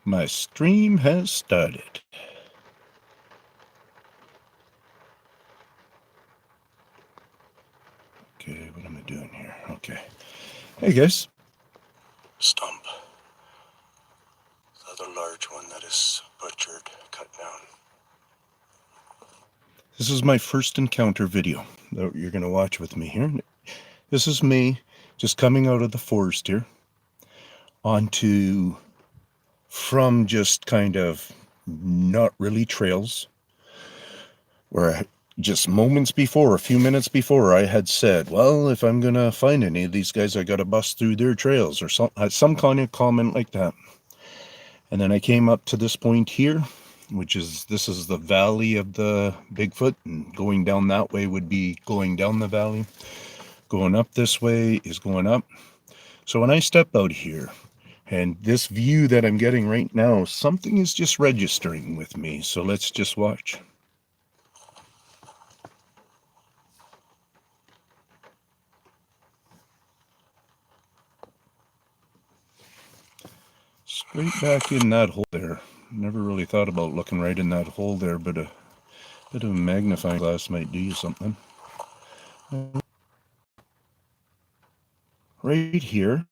My stream has started. Okay, what am I doing here? Okay. Hey guys. Stump. The other large one that is butchered, cut down. This is my first encounter video that you're going to watch with me here. This is me just coming out of the forest here onto from just kind of not really trails where just moments before, a few minutes before, I had said, well, if I'm going to find any of these guys, I got to bust through their trails or some kind of comment like that. And then I came up to this point here, this is the valley of the Bigfoot, and going down that way would be going down the valley. Going up this way is going up. So when I step out here, and this view that I'm getting right now, something is just registering with me. So let's just watch. Straight back in that hole there. Never really thought about looking right in that hole there, but a bit of a magnifying glass might do you something. Right here.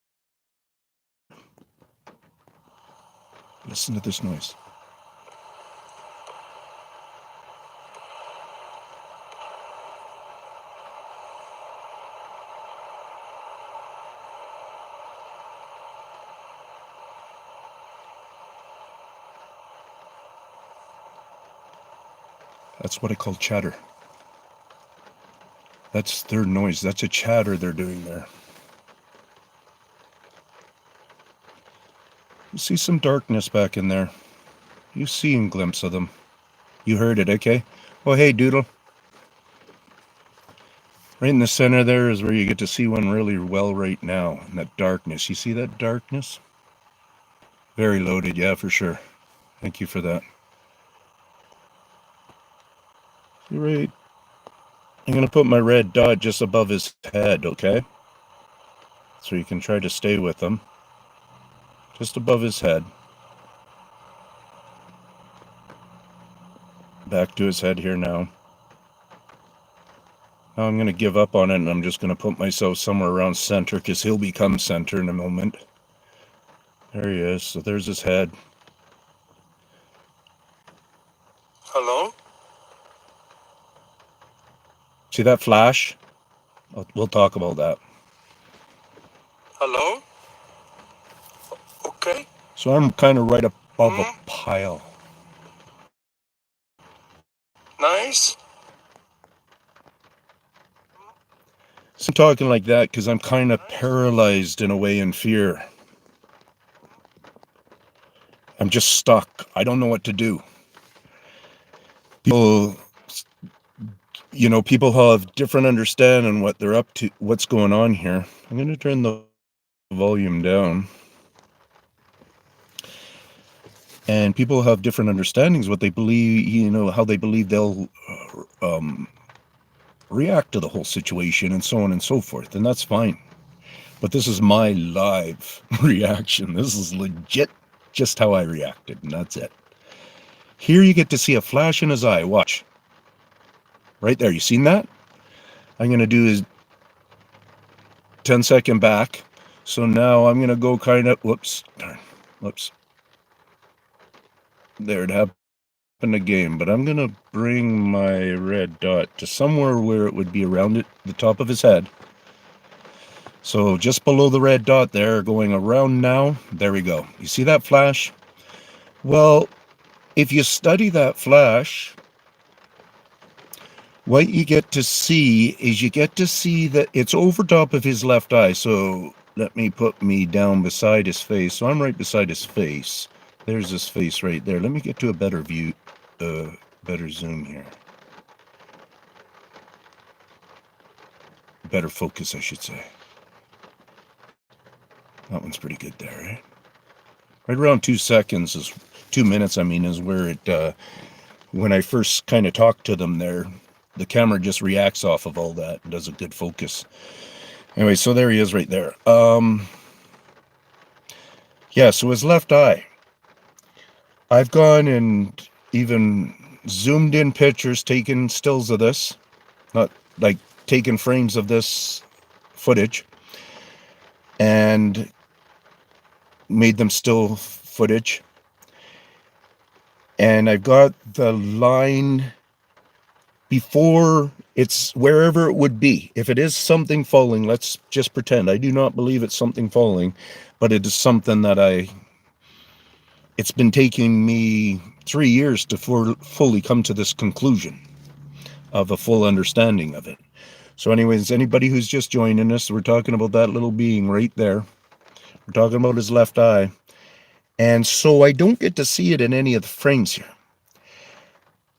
Listen to this noise. That's what I call chatter. That's their noise. That's a chatter they're doing there. You see some darkness back in there. You see a glimpse of them. You heard it, okay? Oh, hey, Doodle. Right in the center there is where you get to see one really well right now. In that darkness. You see that darkness? Very loaded, yeah, for sure. Thank you for that. You're right. I'm going to put my red dot just above his head, okay? So you can try to stay with him. Just above his head. Back to his head here now. Now I'm going to give up on it, and I'm just going to put myself somewhere around center, because he'll become center in a moment. There he is. So there's his head. Hello? See that flash? We'll talk about that. Hello? Okay. So I'm kind of right above a pile. Nice. So I'm talking like that because I'm kind of paralyzed in a way in fear. I'm just stuck. I don't know what to do. People have different understanding what they're up to, what's going on here. I'm going to turn the volume down. And people have different understandings, what they believe, how they believe they'll react to the whole situation and so on and so forth. And that's fine. But this is my live reaction. This is legit just how I reacted, and that's it. Here you get to see a flash in his eye. Watch. Right there. You seen that? I'm going to do his 10-second back. So now I'm going to go kind of, whoops. There, it happened again. But I'm going to bring my red dot to somewhere where it would be around the top of his head. So just below the red dot there, going around now. There we go. You see that flash? Well, if you study that flash, what you get to see is that it's over top of his left eye. So let me put me down beside his face. So I'm right beside his face. There's his face right there. Let me get to a better view, better zoom here. Better focus, I should say. That one's pretty good there, right? Right around 2 seconds is 2 minutes. Is where it. When I first kind of talk to them there, the camera just reacts off of all that and does a good focus. Anyway, so there he is right there. Yeah, so his left eye. I've gone and even zoomed in pictures, taken stills of this, not like taken frames of this footage, and made them still footage. And I've got the line before it's wherever it would be. If it is something falling, let's just pretend. I do not believe it's something falling, but it is something that it's been taking me 3 years to fully come to this conclusion of a full understanding of it. So anyways, anybody who's just joining us, we're talking about that little being right there. We're talking about his left eye. And so I don't get to see it in any of the frames here.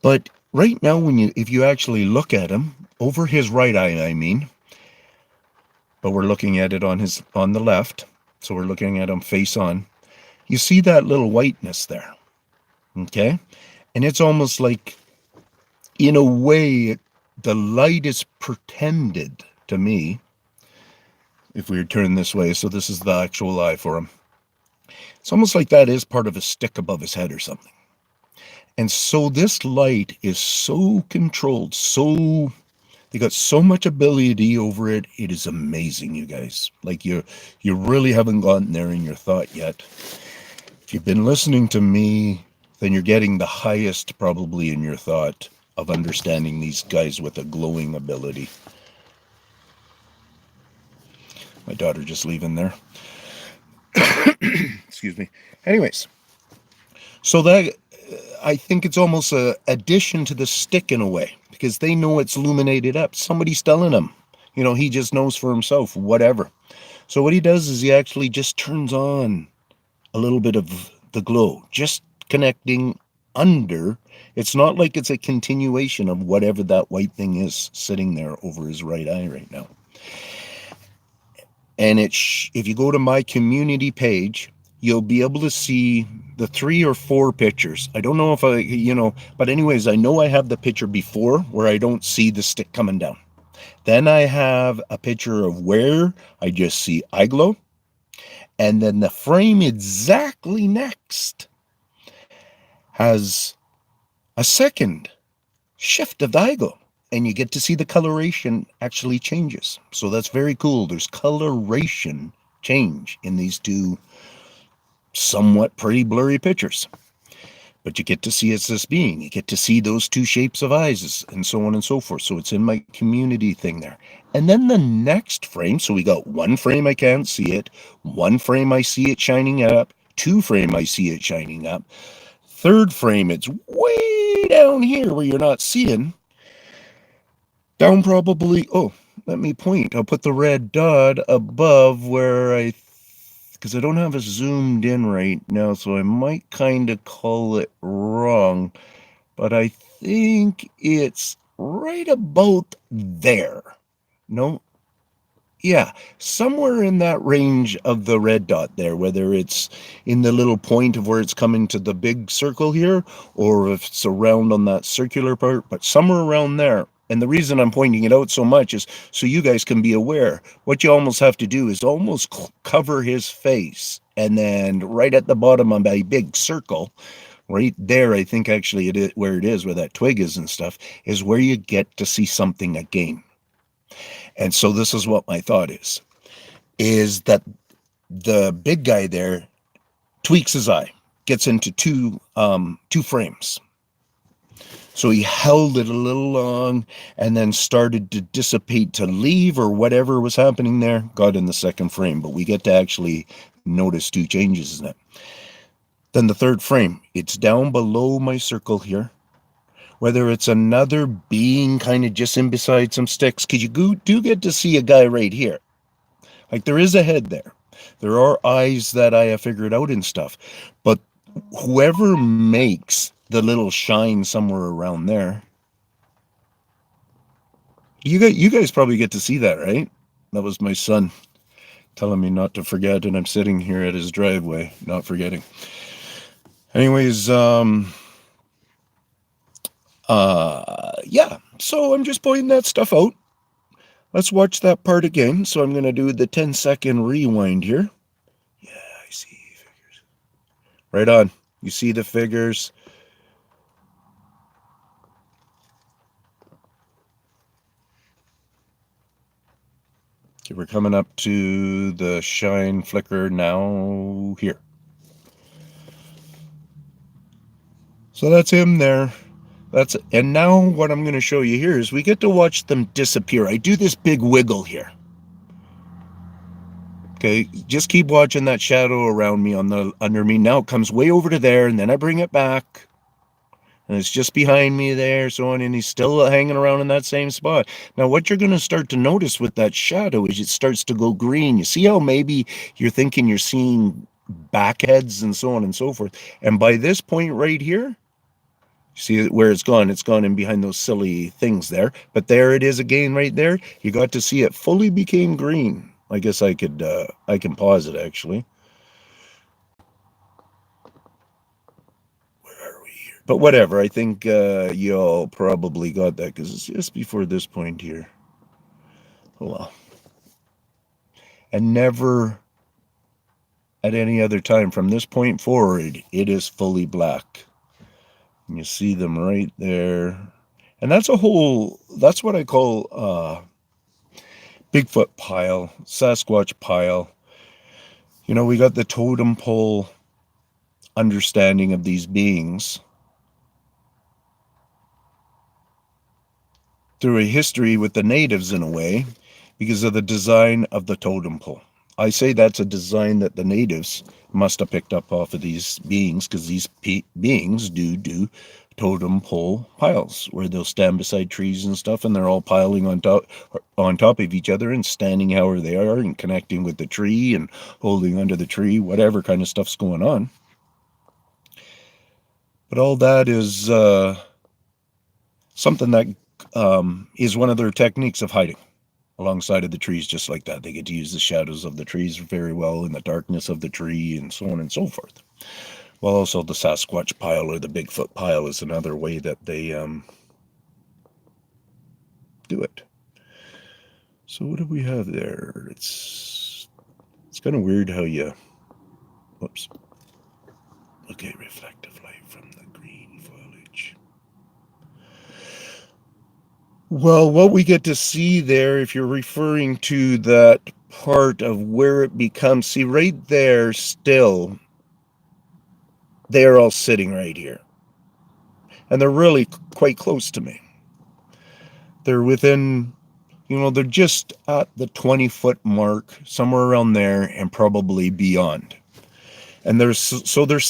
But right now, if you actually look at him, over his right eye, I mean, but we're looking at it on the left, so we're looking at him face on, you see that little whiteness there, okay? And it's almost like, in a way, the light is pretended to me, if we turn this way, so this is the actual eye for him. It's almost like that is part of a stick above his head or something. And so this light is so controlled, they got so much ability over it. It is amazing, you guys. Like you really haven't gotten there in your thought yet. If you've been listening to me, then you're getting the highest probably in your thought of understanding these guys with a glowing ability. My daughter just leaving there. Excuse me. Anyways, so that I think it's almost an addition to the stick in a way, because they know it's illuminated up. Somebody's telling him, he just knows for himself, whatever. So what he does is he actually just turns on a little bit of the glow, just connecting under. It's not like it's a continuation of whatever that white thing is sitting there over his right eye right now. And if you go to my community page, you'll be able to see the 3 or 4 pictures. I don't know if but anyways, I know I have the picture before where I don't see the stick coming down. Then I have a picture of where I just see eye glow. And then the frame exactly next has a second shift of the eye glow. And you get to see the coloration actually changes. So that's very cool. There's coloration change in these two somewhat pretty blurry pictures. But you get to see it's this being. You get to see those two shapes of eyes and so on and so forth. So it's in my community thing there. And then the next frame, so we got one frame I can't see it, one frame I see it shining up, 2 frame I see it shining up, 3rd frame it's way down here where you're not seeing. Down probably, let me point. I'll put the red dot above where because I don't have it zoomed in right now, so I might kind of call it wrong, but I think it's right about there. No? Yeah, somewhere in that range of the red dot there, whether it's in the little point of where it's coming to the big circle here, or if it's around on that circular part, but somewhere around there. And the reason I'm pointing it out so much is so you guys can be aware. What you almost have to do is almost cover his face. And then right at the bottom of a big circle, right there, I think actually where that twig is and stuff, is where you get to see something again. And so this is what my thought is that the big guy there tweaks his eye, gets into two frames. So he held it a little long and then started to dissipate to leave or whatever was happening there, got in the 2nd frame. But we get to actually notice 2 changes in it. Then the 3rd frame, it's down below my circle here. Whether it's another being kind of just in beside some sticks, because you do get to see a guy right here. Like there is a head there. There are eyes that I have figured out and stuff. But whoever makes the little shine somewhere around there, you guys probably get to see that, right? That was my son telling me not to forget, and I'm sitting here at his driveway, not forgetting. Anyways, yeah, so I'm just pointing that stuff out. Let's watch that part again. So I'm going to do the 10-second rewind here. Yeah, I see figures. Right on. You see the figures? Okay, we're coming up to the shine flicker now here. So that's him there. And now what I'm going to show you here is we get to watch them disappear. I do this big wiggle here. Okay, just keep watching that shadow around me under me. Now it comes way over to there, and then I bring it back. And it's just behind me there, so on, and he's still hanging around in that same spot. Now, what you're going to start to notice with that shadow is it starts to go green. You see how maybe you're thinking you're seeing backheads and so on and so forth. And by this point right here, see where it's gone? It's gone in behind those silly things there. But there it is again right there. You got to see it fully became green. I guess I can pause it actually. But whatever, I think you all probably got that because it's just before this point here. Oh well. And never at any other time from this point forward, it is fully black. And you see them right there. And that's what I call Bigfoot pile, Sasquatch pile. You know, we got the totem pole understanding of these beings through a history with the natives in a way because of the design of the totem pole. I say that's a design that the natives must have picked up off of these beings because these beings do totem pole piles where they'll stand beside trees and stuff and they're all piling on top of each other and standing however they are and connecting with the tree and holding onto the tree, whatever kind of stuff's going on. But all that is something that is one of their techniques of hiding alongside of the trees, just like that. They get to use the shadows of the trees very well in the darkness of the tree and so on and so forth. Well, also the Sasquatch pile or the Bigfoot pile is another way that they do it. So what do we have there? It's kind of weird how you, whoops. Okay, reflective light from the green foliage. Well, what we get to see there, if you're referring to that part of where it becomes, see right there still, they're all sitting right here. And they're really quite close to me. They're within, they're just at the 20-foot mark, somewhere around there, and probably beyond. And there's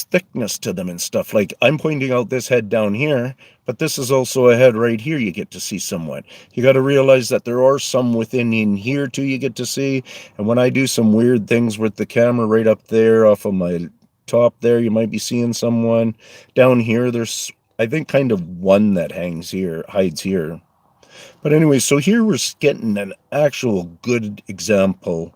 thickness to them and stuff. Like I'm pointing out this head down here, but this is also a head right here you get to see somewhat. You got to realize that there are some within in here too you get to see. And when I do some weird things with the camera right up there off of my top there, you might be seeing someone. Down here, there's, I think, kind of one that hides here. But anyway, so here we're getting an actual good example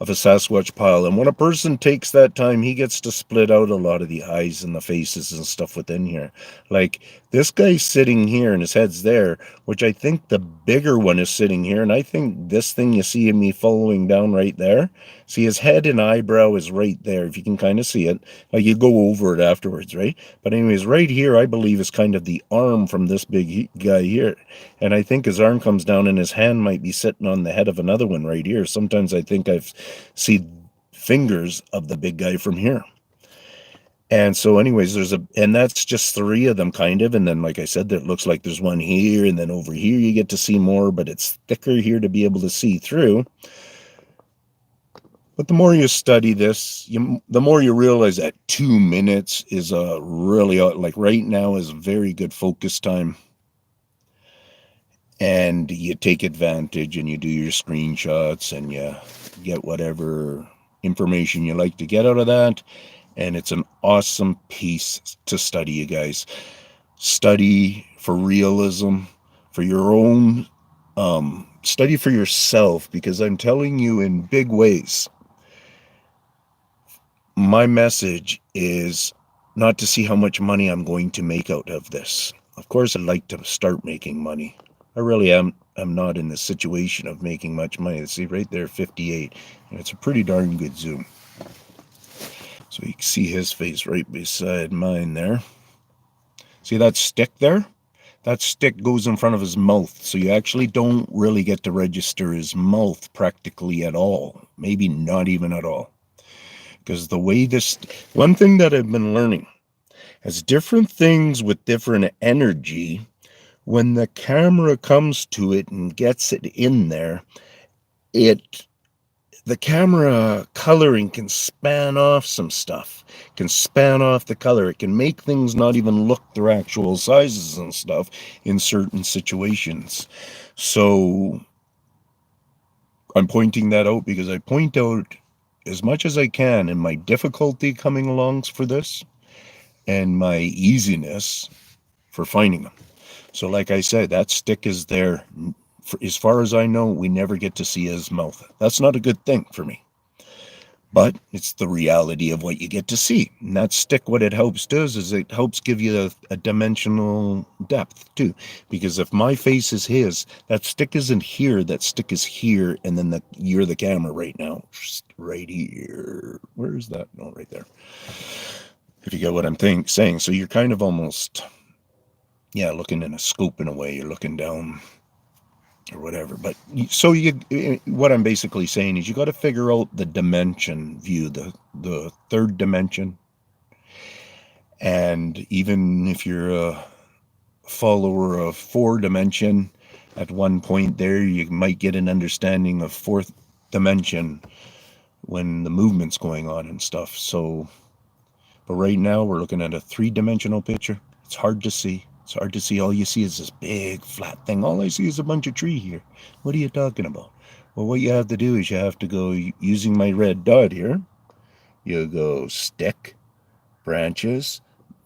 of a Sasquatch pile. And when a person takes that time, he gets to split out a lot of the eyes and the faces and stuff within here. Like this guy's sitting here and his head's there, which I think the bigger one is sitting here. And I think this thing you see me following down right there, see his head and eyebrow is right there. If you can kind of see it, like you go over it afterwards, right? But anyways, right here, I believe is kind of the arm from this big guy here. And I think his arm comes down and his hand might be sitting on the head of another one right here. Sometimes I think I've seen fingers of the big guy from here. And so anyways, and that's just three of them kind of. And then, like I said, that looks like there's one here and then over here you get to see more, but it's thicker here to be able to see through. But the more you study this, the more you realize that 2 minutes is a really, like right now is very good focus time. And you take advantage and you do your screenshots and you get whatever information you like to get out of that. And it's an awesome piece to study, you guys. Study for realism, for your own, study for yourself, because I'm telling you in big ways, my message is not to see how much money I'm going to make out of this. Of course, I'd like to start making money. I really am. I'm not in the situation of making much money. See right there, 58. And it's a pretty darn good zoom. So So you can see his face right beside mine there. See that stick there? That stick goes in front of his mouth, so you actually don't really get to register his mouth practically at all. Maybe not even at all. Because the way this... One thing that I've been learning, as different things with different energy, when the camera comes to it and gets it in there, the camera coloring can span off some stuff, can span off the color. It can make things not even look their actual sizes and stuff in certain situations. So I'm pointing that out because I point out as much as I can in my difficulty coming along for this and my easiness for finding them. So like I said, that stick is there. As far as I know, we never get to see his mouth. That's not a good thing for me. But it's the reality of what you get to see. And that stick, what it helps does is it helps give you a dimensional depth too. Because if my face is his, that stick isn't here, that stick is here, and then you're the camera right now. Just right here. Where is that? No, right there. If you get what I'm saying. So you're kind of almost, looking in a scope in a way. You're looking down or whatever. But so what I'm basically saying is you got to figure out the dimension view, the third dimension. And even if you're a follower of 4-dimension, at one point there you might get an understanding of 4th dimension when the movement's going on and stuff. So, but right now we're looking at a 3-dimensional picture. It's hard to see. It's hard to see. All you see is this big flat thing. All I see is a bunch of tree here. What are you talking about? Well, what you have to do is you have to go, using my red dot here, you go stick, branches.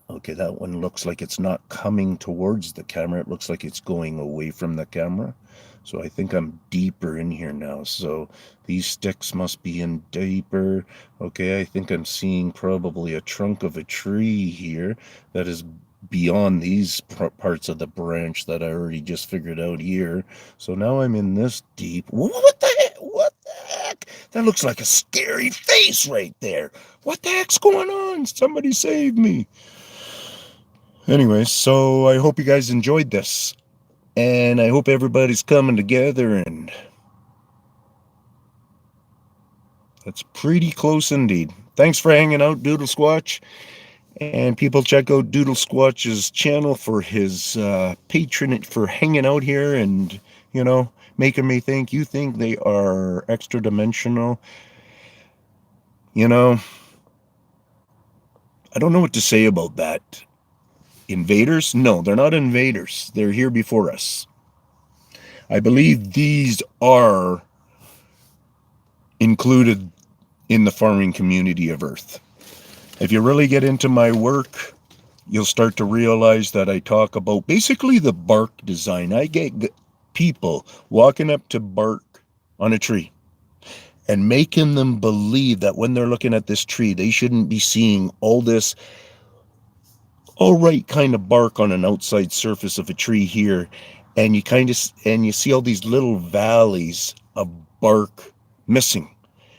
Okay, that one looks like it's not coming towards the camera. It looks like it's going away from the camera. So I think I'm deeper in here now. So these sticks must be in deeper. Okay, I think I'm seeing probably a trunk of a tree here that is beyond these parts of the branch that I already just figured out here. So now I'm in this deep. What the heck? What the heck? That looks like a scary face right there. What the heck's going on? Somebody save me. Anyway, so I hope you guys enjoyed this. And I hope everybody's coming together, and that's pretty close indeed. Thanks for hanging out, Doodle Squatch. And people, check out Doodle Squatch's channel for his patronage for hanging out here and, making me think you think they are extra dimensional. I don't know what to say about that. Invaders? No, they're not invaders. They're here before us. I believe these are included in the farming community of Earth. If you really get into my work, you'll start to realize that I talk about basically the bark design. I get people walking up to bark on a tree and making them believe that when they're looking at this tree, they shouldn't be seeing all this right kind of bark on an outside surface of a tree here. And you see all these little valleys of bark missing.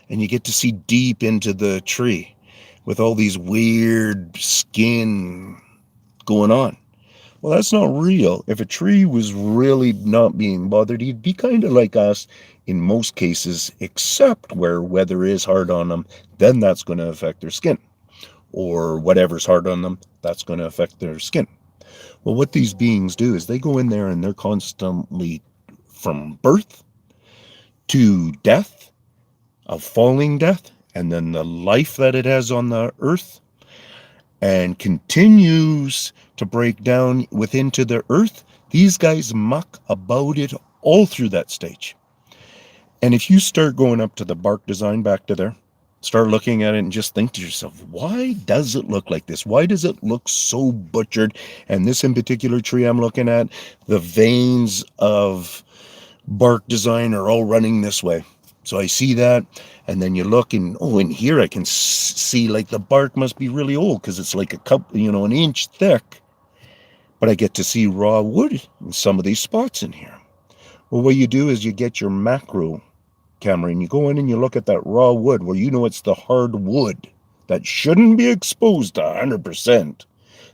And you get to see deep into the tree with all these weird skin going on. Well, that's not real. If a tree was really not being bothered, he'd be kind of like us in most cases, except where weather is hard on them, then that's going to affect their skin. Or whatever's hard on them, that's going to affect their skin. Well, what these beings do is they go in there and they're constantly, from birth to death, of falling death, and then the life that it has on the earth, and continues to break down into the earth. These guys muck about it all through that stage. And if you start going up to the bark design back to there, start looking at it and just think to yourself, why does it look like this? Why does it look so butchered? And this in particular tree I'm looking at, the veins of bark design are all running this way. So I see that, and then you look and, in here I can see like the bark must be really old because it's like an inch thick. But I get to see raw wood in some of these spots in here. Well, what you do is you get your macro camera and you go in and you look at that raw wood. Well, it's the hard wood that shouldn't be exposed 100%.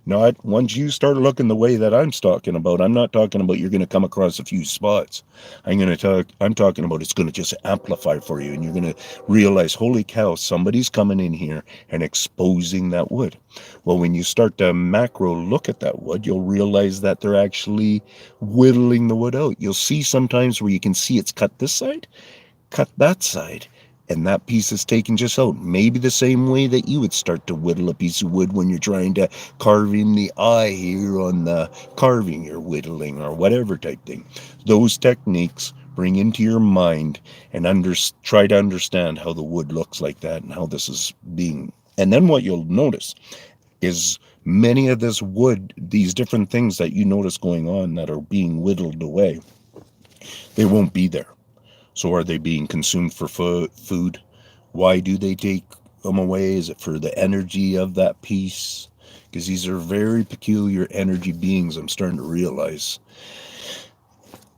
Not once you start looking the way that I'm talking about. I'm not talking about you're going to come across a few spots. I'm talking about it's going to just amplify for you, and you're going to realize, holy cow, somebody's coming in here and exposing that wood. Well, when you start to macro look at that wood, you'll realize that they're actually whittling the wood out. You'll see sometimes where you can see it's cut this side, cut that side, and that piece is taken just out. Maybe the same way that you would start to whittle a piece of wood when you're trying to carve in the eye here on the carving you're whittling or whatever type thing. Those techniques bring into your mind and try to understand how the wood looks like that and how this is being. And then what you'll notice is many of this wood, these different things that you notice going on that are being whittled away, they won't be there. So are they being consumed for food? Why do they take them away? Is it for the energy of that piece? Because these are very peculiar energy beings, I'm starting to realize.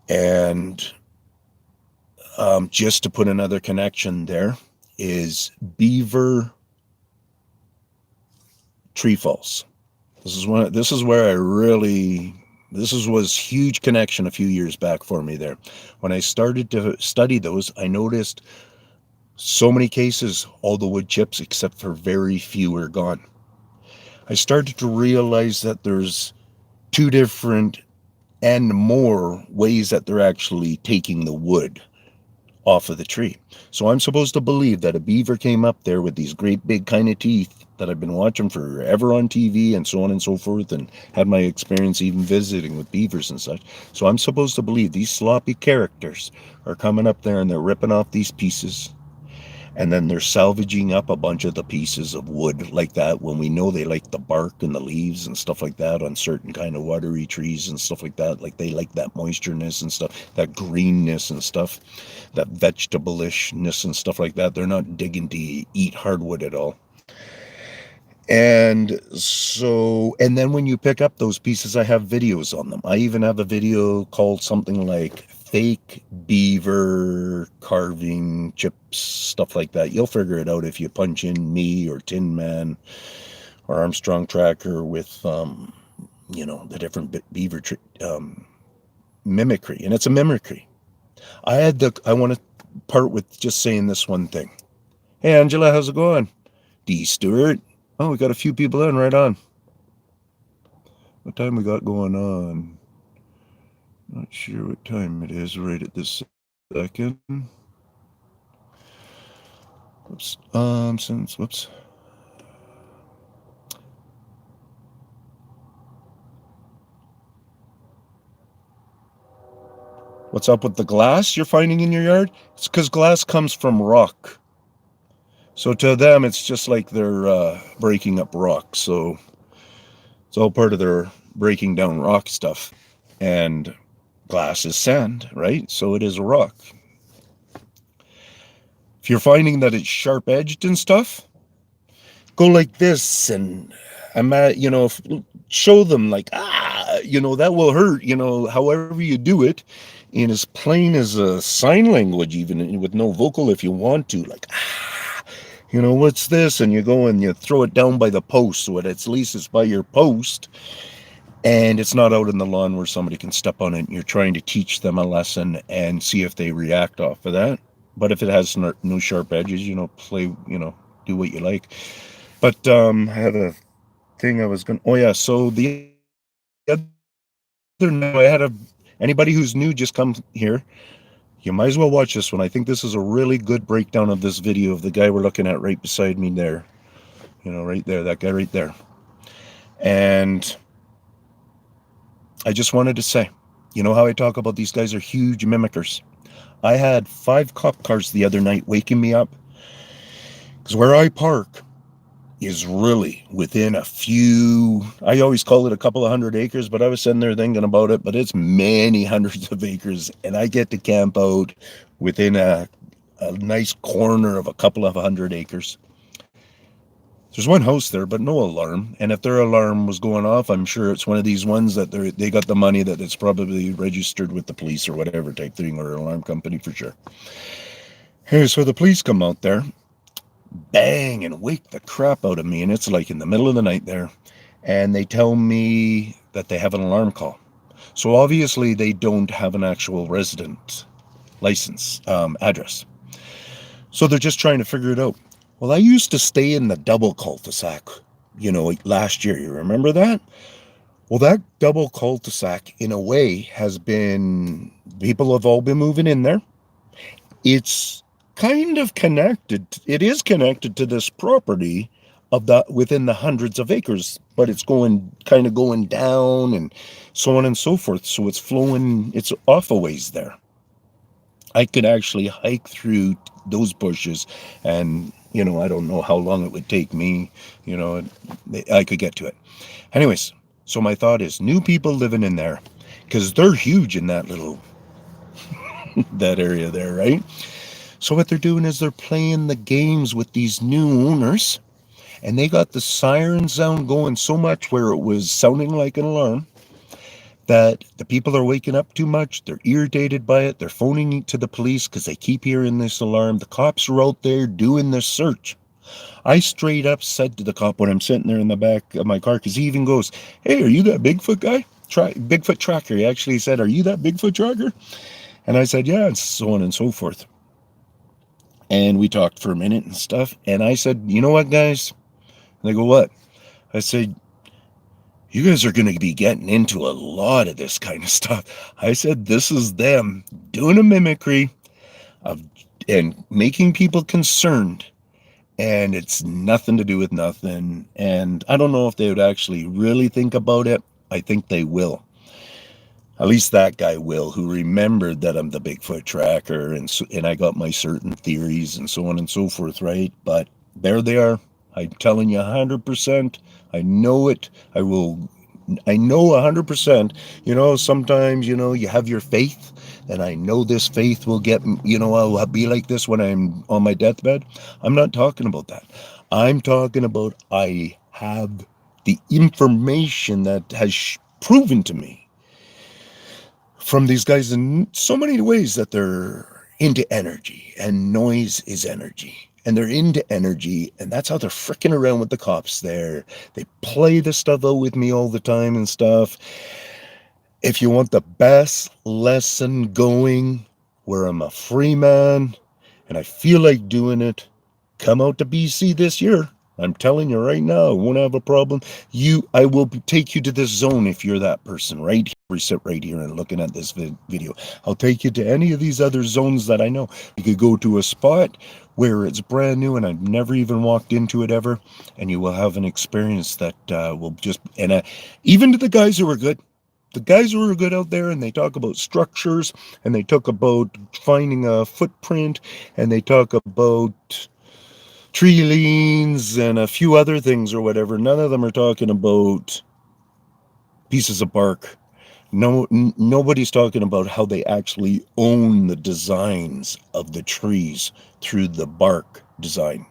And just to put another connection there is beaver tree falls. This was huge connection a few years back for me there. When I started to study those, I noticed so many cases, all the wood chips except for very few are gone. I started to realize that there's two different and more ways that they're actually taking the wood off of the tree. So I'm supposed to believe that a beaver came up there with these great big kind of teeth that I've been watching forever on TV and so on and so forth, and had my experience even visiting with beavers and such. So I'm supposed to believe these sloppy characters are coming up there and they're ripping off these pieces, and then they're salvaging up a bunch of the pieces of wood like that, when we know they like the bark and the leaves and stuff like that on certain kind of watery trees and stuff like that. Like they like that moistureness and stuff, that greenness and stuff, that vegetable-ishness and stuff like that. They're not digging to eat hardwood at all. And then when you pick up those pieces, I have videos on them. I even have a video called something like fake beaver carving chips, stuff like that. You'll figure it out if you punch in me or Tin Man or Armstrong Tracker with, the different beaver mimicry. And it's a mimicry. I want to part with just saying this one thing. Hey, Angela, how's it going? D. Stewart. Oh, we got a few people in, right on. What time we got going on? Not sure what time it is right at this second. Whoops. Whoops. What's up with the glass you're finding in your yard? It's because glass comes from rock. So to them, it's just like they're breaking up rock. So it's all part of their breaking down rock stuff. And glass is sand, right? So it is a rock. If you're finding that it's sharp-edged and stuff, go like this and show them like, that will hurt, however you do it, in as plain as a sign language, even with no vocal if you want to, like, what's this? And you go and you throw it down by the post, so at least it's by your post, and it's not out in the lawn where somebody can step on it, and you're trying to teach them a lesson and see if they react off of that. But if it has no sharp edges, play, do what you like. But I had a thing I was going to... Oh, yeah, so the other night, anybody who's new, just come here. You might as well watch this one. I think this is a really good breakdown of this video of the guy we're looking at right beside me there. Right there, that guy right there. And I just wanted to say, how I talk about these guys are huge mimickers. I had 5 cop cars the other night waking me up, because where I park is really within a few, I always call it a couple of 100 acres, but I was sitting there thinking about it, but it's many hundreds of acres, and I get to camp out within a nice corner of a couple of 100 acres. There's one house there, but no alarm, and if their alarm was going off, I'm sure it's one of these ones that they got the money that it's probably registered with the police or whatever type thing, or an alarm company for sure. Hey, so the police come out there. bang and wake the crap out of me. And it's like in the middle of the night there. And they tell me that they have an alarm call. So obviously they don't have an actual resident license address. So they're just trying to figure it out. Well, I used to stay in the double cul-de-sac, last year. You remember that? Well, that double cul-de-sac, in a way, has been, people have all been moving in there. It's kind of connected. It is connected to this property within the hundreds of acres, but it's kind of going down and so on and so forth. So it's off a ways there. I could actually hike through those bushes and, I don't know how long it would take me, I could get to it. Anyways, so my thought is new people living in there because they're huge in that that area there, right? So what they're doing is they're playing the games with these new owners, and they got the siren sound going so much where it was sounding like an alarm that the people are waking up too much. They're irritated by it. They're phoning to the police because they keep hearing this alarm. The cops are out there doing their search. I straight up said to the cop when I'm sitting there in the back of my car, because he even goes, "Hey, are you that Bigfoot guy? Bigfoot tracker." He actually said, "Are you that Bigfoot tracker?" And I said, "Yeah," and so on and so forth. And we talked for a minute and stuff. And I said, "You know what, guys?" And they go, "What?" I said, "You guys are going to be getting into a lot of this kind of stuff." I said, "This is them doing a mimicry of and making people concerned. And it's nothing to do with nothing. And I don't know if they would actually really think about it. I think they will. At least that guy will, who remembered that I'm the Bigfoot tracker and I got my certain theories and so on and so forth, right? But there they are. I'm telling you 100%. I know it. I know 100%. Sometimes, you have your faith, and I know this faith will I'll be like this when I'm on my deathbed. I'm not talking about that. I'm talking about I have the information that has proven to me from these guys in so many ways that they're into energy, and noise is energy. And they're into energy, and that's how they're fricking around with the cops there. They play the stuff out with me all the time and stuff. If you want the best lesson going, where I'm a free man and I feel like doing it, come out to BC this year. I'm telling you right now, I won't have a problem. I will take you to this zone if you're that person, right? We sit right here and looking at this video. I'll take you to any of these other zones that I know. You could go to a spot where it's brand new and I've never even walked into it ever, and you will have an experience that will just, and even to the guys who are good, the guys who are good out there, and they talk about structures, and they talk about finding a footprint, and they talk about tree leans and a few other things or whatever. None of them are talking about pieces of bark. Nobody's talking about how they actually own the designs of the trees through the bark design.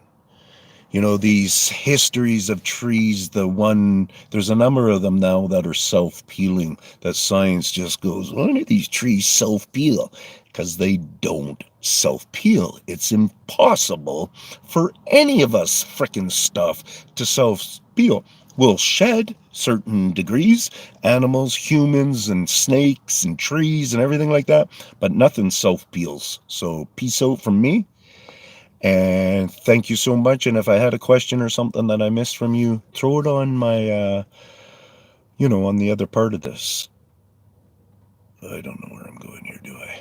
These histories of trees, there's a number of them now that are self-peeling, that science just goes, why do these trees self-peel? Because they don't self-peel. It's impossible for any of us frickin' stuff to self-peel. We'll shed certain degrees, animals, humans, and snakes, and trees, and everything like that, but nothing self-peels. So peace out from me. And thank you so much. And if I had a question or something that I missed from you, throw it on my, on the other part of this. I don't know where I'm going here, do I?